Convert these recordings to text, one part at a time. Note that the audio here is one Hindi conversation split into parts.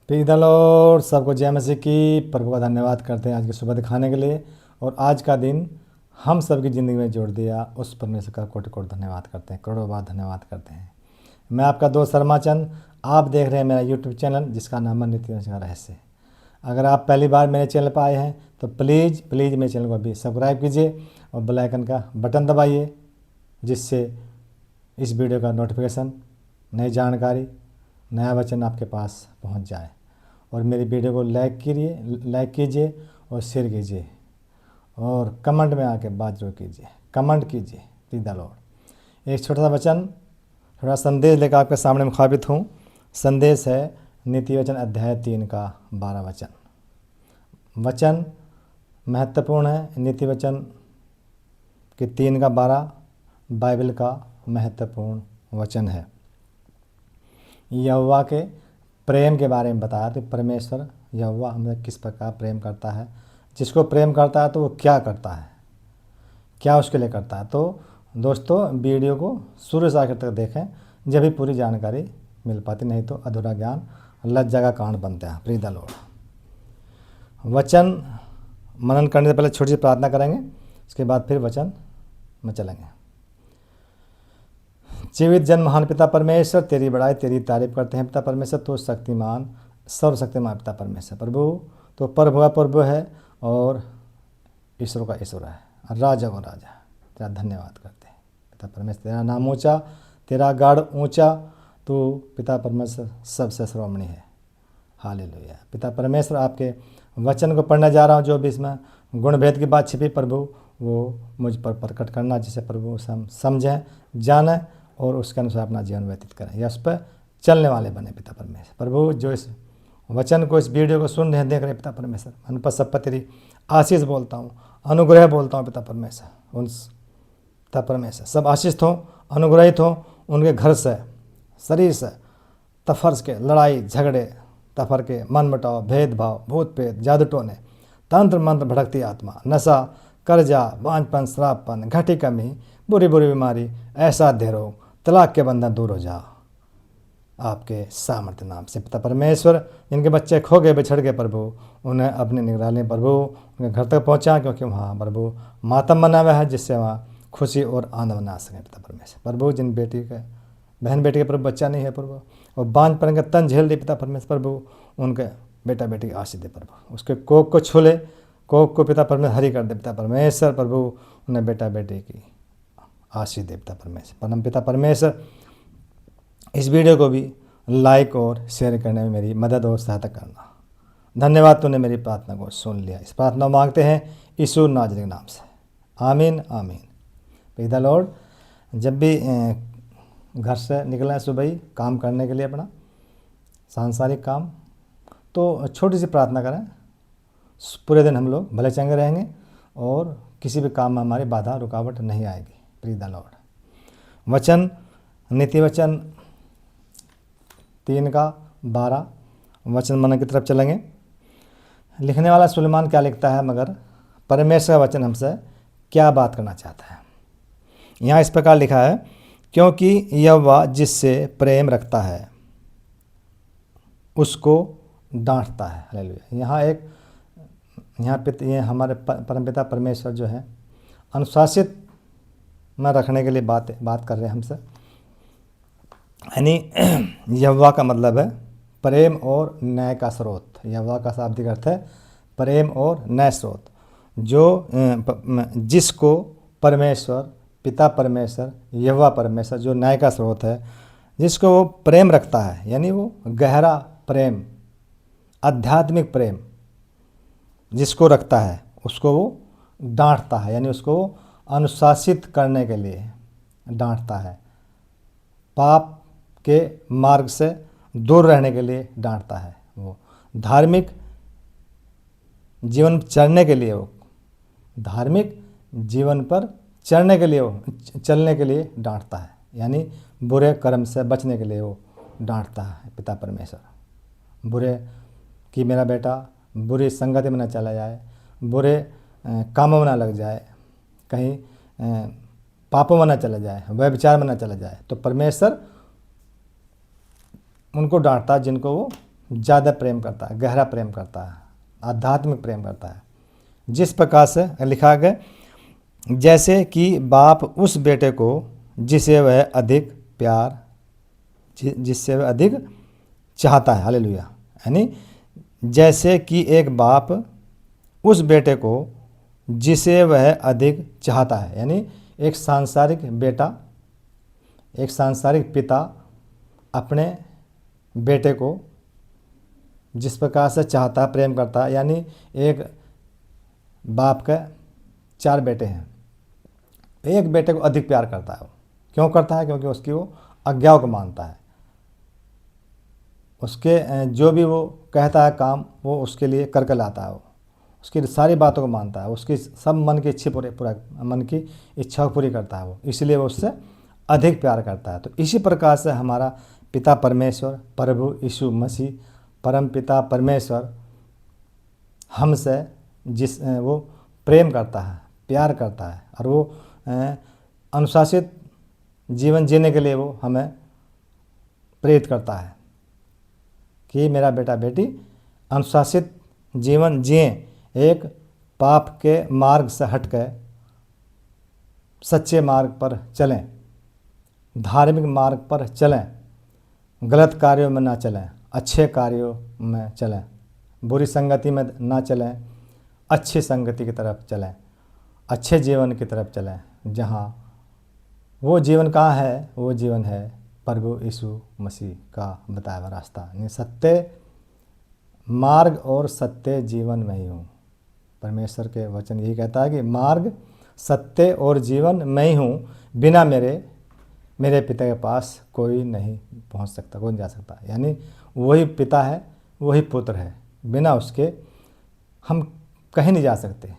प्रीत द लॉर्ड, सबको जय मसीह की। प्रभु का धन्यवाद करते हैं आज की सुबह दिखाने के लिए और आज का दिन हम सबकी ज़िंदगी में जोड़ दिया। उस परमेश्वर का कोटि कोटि धन्यवाद करते हैं, करोड़ों बार धन्यवाद करते हैं। मैं आपका दोस्त शर्मा चंद, आप देख रहे हैं मेरा यूट्यूब चैनल जिसका नाम है नित्य का रहस्य। अगर आप पहली बार मेरे चैनल पर आए हैं तो प्लीज़ मेरे चैनल को अभी सब्सक्राइब कीजिए और बेल आइकन का बटन दबाइए, जिससे इस वीडियो का नोटिफिकेशन, नई जानकारी, नया वचन आपके पास पहुंच जाए। और मेरी वीडियो को लाइक कीजिए और शेयर कीजिए और कमेंट में आके बात जरूर कीजिए, कमेंट कीजिए। प्रीत द लॉर्ड, एक छोटा सा वचन, थोड़ा संदेश लेकर आपके सामने मुखाबित हूँ। संदेश है नीति वचन अध्याय 3 का 12 वचन। वचन महत्वपूर्ण है। नीति वचन के 3 का 12 बाइबल का महत्वपूर्ण वचन है। यहोवा के प्रेम के बारे में बताया। तो परमेश्वर यहोवा हमें किस प्रकार प्रेम करता है, जिसको प्रेम करता है तो वो क्या करता है, क्या उसके लिए करता है। तो दोस्तों, वीडियो को शुरू से आखिर तक देखें, जब भी पूरी जानकारी मिल पाती, नहीं तो अधूरा ज्ञान लज्जा का कारण बनता है। प्रीत द लॉर्ड, वचन मनन करने से पहले छोटी सी प्रार्थना करेंगे, उसके बाद फिर वचन में चलेंगे। जीवित जन महान पिता परमेश्वर, तेरी बड़ाई तेरी तारीफ करते हैं। पिता परमेश्वर, तो शक्तिमान सर्वशक्तिमान पिता परमेश्वर, प्रभु तो प्रभु है और ईश्वर का ईश्वर है, राजा को राजा। तेरा धन्यवाद करते हैं पिता परमेश्वर। तेरा नाम ऊंचा, तेरा गढ़ ऊंचा, तो पिता परमेश्वर सबसे श्रोमणी है। हालेलुया। पिता परमेश्वर, आपके वचन को पढ़ने जा रहा हूँ, जो भी इसमें गुण भेद की बात छिपी प्रभु, वो मुझ पर प्रकट करना, जिसे प्रभु समझें, जानें और उसके अनुसार अपना जीवन व्यतीत करें, या उस पर चलने वाले बने। पिता परमेश्वर, प्रभु जो इस वचन को, इस वीडियो को सुन रहे हैं, देख रहे हैं, पिता परमेश्वर, मन पर सब पर तेरी आशीष बोलता हूँ, अनुग्रह बोलता हूँ। पिता परमेश्वर, उन पिता परमेश्वर सब आशीष हों, अनुग्रहित हों, उनके घर से, शरीर से तफर्स के लड़ाई झगड़े, तफर के मन मुटाव, भेदभाव, भूत प्रेत, जादू टोने, तंत्र मंत्र, भड़कती आत्मा, नशा, कर्जा, बांझपन, श्रापपन, घटी कमी, बुरी बीमारी, ऐसा रोग, तलाक के बंधन दूर हो जा आपके सामर्थ्य नाम से। पिता परमेश्वर, जिनके बच्चे खो गए, बिछड़ गए प्रभु, उन्हें अपने निगरानी प्रभु उनके घर तक पहुंचा, क्योंकि वहाँ प्रभु मातम बना हुआ है, जिससे वहाँ खुशी और आनंद मना सकें। पिता परमेश्वर, प्रभु जिन बहन बेटी के प्रभु बच्चा नहीं है प्रभु, और बांझपन का तन झेल दे पिता परमेश्वर, प्रभु उनके बेटा बेटी की आशीष दे प्रभु, उसके कोख को छू ले, कोख को पिता परमेश्वर हरी कर दे। पिता परमेश्वर, प्रभु उन्हें बेटा बेटी की आशीष दे। पिता परमेश्वर, परम पिता परमेश्वर, इस वीडियो को भी लाइक और शेयर करने में मेरी मदद और सहायता करना। धन्यवाद, तूने मेरी प्रार्थना को सुन लिया। इस प्रार्थना मांगते हैं यीशु नाज़री के नाम से, आमीन आमीन। प्रीत द लॉर्ड, जब भी घर से निकलें सुबह ही काम करने के लिए, अपना सांसारिक काम, तो छोटी सी प्रार्थना करें। पूरे दिन हम लोग भले चंगे रहेंगे और किसी भी काम में हमारी बाधा रुकावट नहीं आएगी। प्रीत द लॉर्ड, वचन नीति वचन 3 का 12 वचन मन की तरफ चलेंगे। लिखने वाला सुलेमान क्या लिखता है, मगर परमेश्वर का वचन हमसे क्या बात करना चाहता है। यहाँ इस प्रकार लिखा है, क्योंकि यहोवा जिससे प्रेम रखता है उसको डांटता है। हालेलुया। ये हमारे परमपिता परमेश्वर जो है अनुशासित में रखने के लिए बात कर रहे हैं हमसे। यानी यहोवा का मतलब है प्रेम और न्याय का स्रोत। यहोवा का शाब्दिक अर्थ है प्रेम और न्याय स्रोत, जो जिसको परमेश्वर, पिता परमेश्वर, यहोवा परमेश्वर जो न्याय का स्रोत है, जिसको वो प्रेम रखता है, यानी वो गहरा प्रेम, आध्यात्मिक प्रेम जिसको रखता है, उसको वो डांटता है, यानी उसको अनुशासित करने के लिए डांटता है, पाप के मार्ग से दूर रहने के लिए डांटता है, वो धार्मिक जीवन चलने के लिए, वो धार्मिक जीवन पर चलने के लिए डांटता है, यानी बुरे कर्म से बचने के लिए वो डांटता है। पिता परमेश्वर, बुरे कि मेरा बेटा बुरी संगति में न चला जाए, बुरे कामों में न लग जाए, कहीं पापों में न चला जाए, व्यभिचार में न चला जाए, तो परमेश्वर उनको डांटता जिनको वो ज़्यादा प्रेम करता है, गहरा प्रेम करता है, आध्यात्मिक प्रेम करता है। जिस प्रकार से लिखा गया, जैसे कि बाप उस बेटे को जिसे वह अधिक प्यार, जिससे वह अधिक चाहता है। हालेलुया। यानी जैसे कि एक बाप उस बेटे को जिसे वह अधिक चाहता है, यानी एक सांसारिक बेटा, एक सांसारिक पिता अपने बेटे को जिस प्रकार से चाहता है, प्रेम करता है। यानी एक बाप के 4 बेटे हैं, एक बेटे को अधिक प्यार करता है। वो क्यों करता है? क्योंकि उसकी वो आज्ञाओं को मानता है, उसके जो भी वो कहता है काम वो उसके लिए करके लाता है। वो उसकी सारी बातों को मानता है, उसकी सब मन की इच्छा मन की इच्छा को पूरी करता है वो, इसलिए वो उससे अधिक प्यार करता है। तो इसी प्रकार से हमारा पिता परमेश्वर, प्रभु यीशु मसीह, परम पिता परमेश्वर हमसे वो प्रेम करता है, प्यार करता है, और वो अनुशासित जीवन जीने के लिए वो हमें प्रेरित करता है कि मेरा बेटा बेटी अनुशासित जीवन जिए, एक पाप के मार्ग से हटकर सच्चे मार्ग पर चलें, धार्मिक मार्ग पर चलें, गलत कार्यों में ना चलें, अच्छे कार्यों में चलें, बुरी संगति में ना चलें, अच्छी संगति की तरफ चलें, अच्छे जीवन की तरफ चलें, जहाँ वो जीवन कहाँ है? वो जीवन है प्रभु यीशु मसीह का बताया हुआ रास्ता। यानी सत्य मार्ग और सत्य जीवन में ही हूँ। परमेश्वर के वचन यही कहता है कि मार्ग, सत्य और जीवन मैं ही हूँ, बिना मेरे पिता के पास कोई नहीं पहुँच सकता, कोई नहीं जा सकता। यानी वही पिता है, वही पुत्र है, बिना उसके हम कहीं नहीं जा सकते।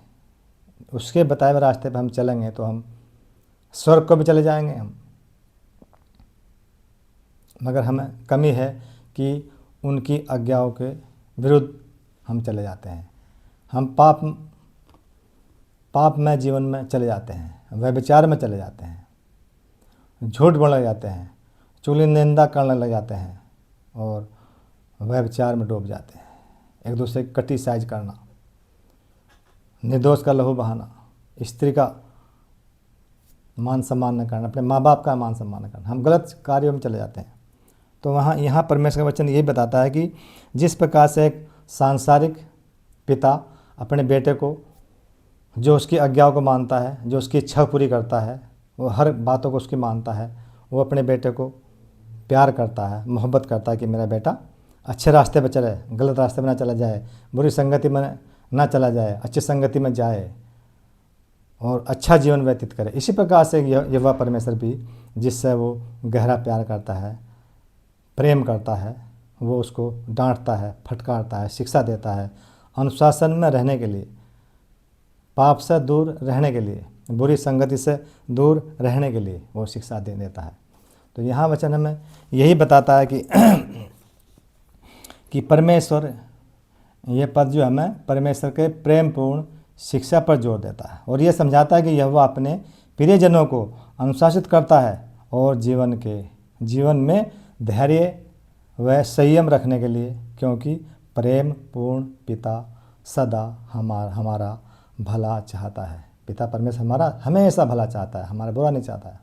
उसके बताए हुए रास्ते पर हम चलेंगे तो हम स्वर्ग को भी चले जाएंगे हम, मगर हमें कमी है कि उनकी आज्ञाओं के विरुद्ध हम चले जाते हैं। हम पाप में जीवन में चले जाते हैं, व्यभिचार में चले जाते हैं, झूठ बोलने लग जाते हैं, चुगली निंदा करने लग जाते हैं और व्यभिचार में डूब जाते हैं। एक दूसरे की क्रिटिसाइज करना, निर्दोष का लहू बहाना, स्त्री का मान सम्मान न करना, अपने माँ बाप का मान सम्मान न करना, हम गलत कार्यों में चले जाते हैं। तो यहाँ परमेश्वर का वचन यही बताता है कि जिस प्रकार से एक सांसारिक पिता अपने बेटे को, जो उसकी आज्ञाओं को मानता है, जो उसकी इच्छा पूरी करता है, वो हर बातों को उसकी मानता है, वो अपने बेटे को प्यार करता है, मोहब्बत करता है कि मेरा बेटा अच्छे रास्ते पर चले, गलत रास्ते में ना चला जाए, बुरी संगति में ना चला जाए, अच्छी संगति में जाए और अच्छा जीवन व्यतीत करे। इसी प्रकार से यहोवा परमेश्वर भी जिससे वो गहरा प्यार करता है, प्रेम करता है, वो उसको डांटता है, फटकारता है, शिक्षा देता है, अनुशासन में रहने के लिए, पाप से दूर रहने के लिए, बुरी संगति से दूर रहने के लिए वो शिक्षा दे देता है। तो यहाँ वचन हमें यही बताता है कि परमेश्वर, ये पद जो हमें परमेश्वर के प्रेमपूर्ण शिक्षा पर जोर देता है और ये समझाता है कि यहोवा अपने प्रियजनों को अनुशासित करता है और जीवन में धैर्य व संयम रखने के लिए, क्योंकि प्रेम पूर्ण पिता सदा हमारा भला चाहता है। पिता परमेश्वर हमारा हमेशा भला चाहता है, हमारा बुरा नहीं चाहता है।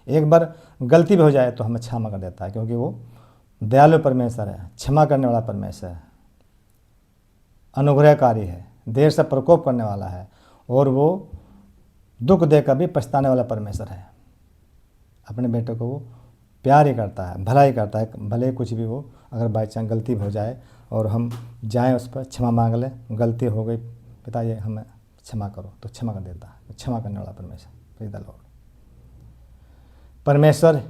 एक बार गलती भी हो जाए तो हमें क्षमा कर देता है, क्योंकि वो दयालु परमेश्वर है, क्षमा करने वाला परमेश्वर है, अनुग्रहकारी है, देर से प्रकोप करने वाला है और वो दुख देकर भी पछताने वाला परमेश्वर है। अपने बेटे को वो प्यार ही करता है, भला ही करता है, भले कुछ भी हो। अगर बाई चांस गलती हो जाए और हम जाएं उस पर क्षमा मांग लें, गलती हो गई पिता ये हमें क्षमा करो, तो क्षमा कर देता है, क्षमा करने वाला परमेश्वर। Praise the Lord. परमेश्वर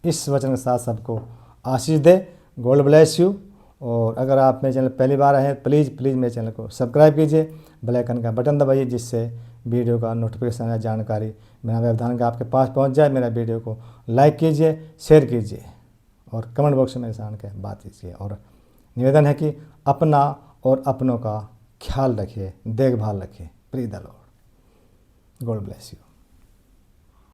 इस वचन के साथ सबको आशीष दे। God bless you. और अगर आप मेरे चैनल पहली बार आए हैं, प्लीज़ मेरे चैनल को सब्सक्राइब कीजिए, बेल आइकन का बटन दबाइए, जिससे वीडियो का नोटिफिकेशन या जानकारी बिना व्यवधान के आपके पास पहुंच जाए। मेरा वीडियो को लाइक कीजिए, शेयर कीजिए और कमेंट बॉक्स में मेरे साथ के बात कीजिए। और निवेदन है कि अपना और अपनों का ख्याल रखिए, देखभाल रखिए। Praise the Lord. God bless you.